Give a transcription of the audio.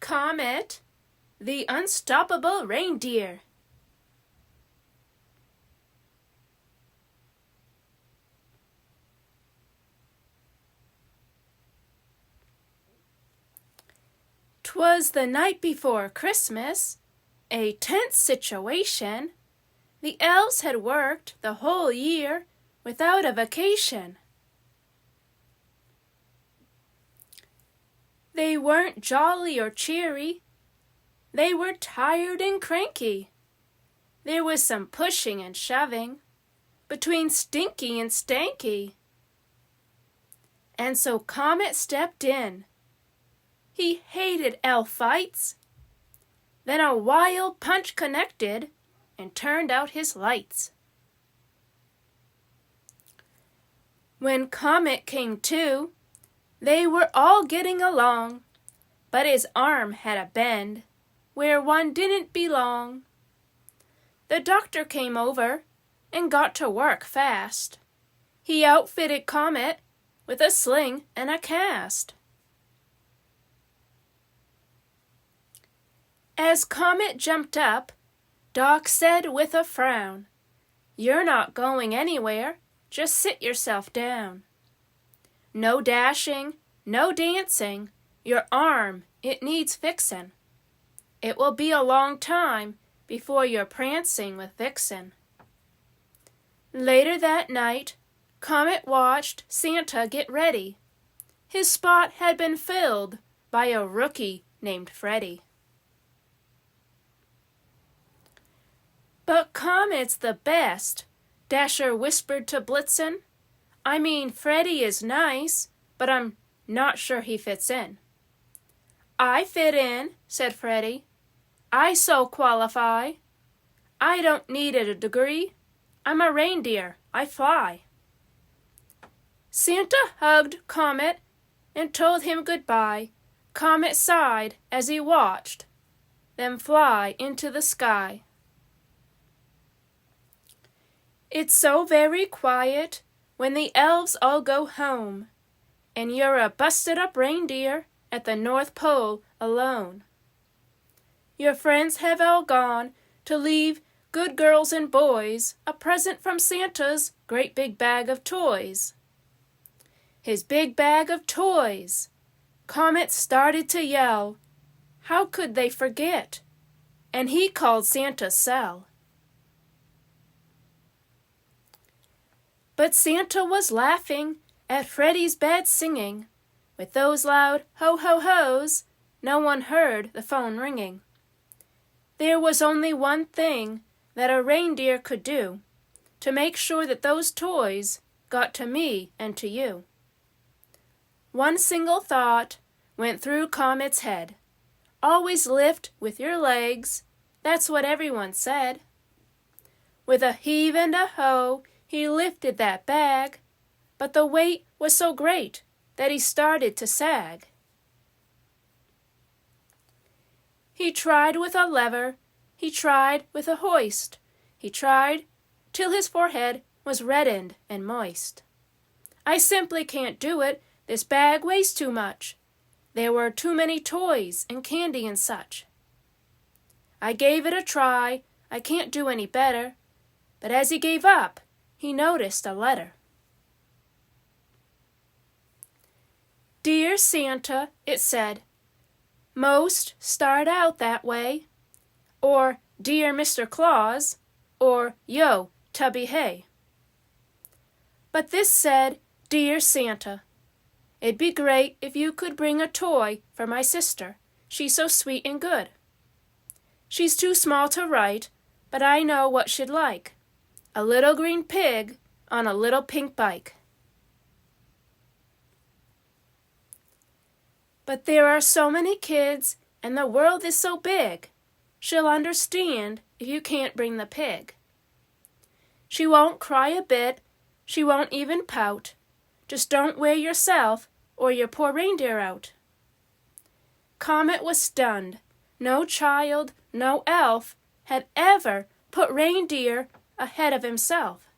Comet The Unstoppable Reindeer. "'Twas the night before Christmas, a tense situation. The elves had worked the whole year without a vacation. They weren't jolly or cheery. They were tired and cranky. There was some pushing and shoving between Stinky and Stanky. And so Comet stepped in. He hated elf fights. Then a wild punch connected and turned out his lights. When Comet came to, they were all getting along, but his arm had a bend where one didn't belong. The doctor came over and got to work fast. He outfitted Comet with a sling and a cast. As Comet jumped up, Doc said with a frown, "You're not going anywhere, just sit yourself down. No dashing, no dancing, your arm, it needs fixin'. It will be a long time before you're prancing with Vixen." Later that night, Comet watched Santa get ready. His spot had been filled by a rookie named Freddie. "But Comet's the best," Dasher whispered to Blitzen. "I mean, Freddie is nice, but I'm not sure he fits in." "I fit in," said Freddie. "I so qualify. I don't need a degree. I'm a reindeer. I fly." Santa hugged Comet and told him goodbye. Comet sighed as he watched them fly into the sky. It's so very quiet when the elves all go home, and you're a busted-up reindeer at the North Pole alone. Your friends have all gone to leave good girls and boys a present from Santa's great big bag of toys. His big bag of toys! Comet started to yell. How could they forget? And he called Santa's cell. But Santa was laughing at Freddie's bad singing. With those loud ho-ho-hos, no one heard the phone ringing. There was only one thing that a reindeer could do to make sure that those toys got to me and to you. One single thought went through Comet's head. Always lift with your legs, that's what everyone said. With a heave and a ho, he lifted that bag, but the weight was so great that he started to sag. He tried with a lever, he tried with a hoist, he tried till his forehead was reddened and moist. I simply can't do it, this bag weighs too much. There were too many toys and candy and such. I gave it a try, I can't do any better, but as he gave up, he noticed a letter. "Dear Santa," it said, "most start out that way," or "Dear Mr. Claus," or "Yo, Tubby Hay." But this said, "Dear Santa, it'd be great if you could bring a toy for my sister. She's so sweet and good. She's too small to write, but I know what she'd like. A little green pig on a little pink bike." But there are so many kids, and the world is so big. She'll understand if you can't bring the pig. She won't cry a bit, she won't even pout. Just don't wear yourself or your poor reindeer out. Comet was stunned. No child, no elf had ever put reindeer ahead of himself.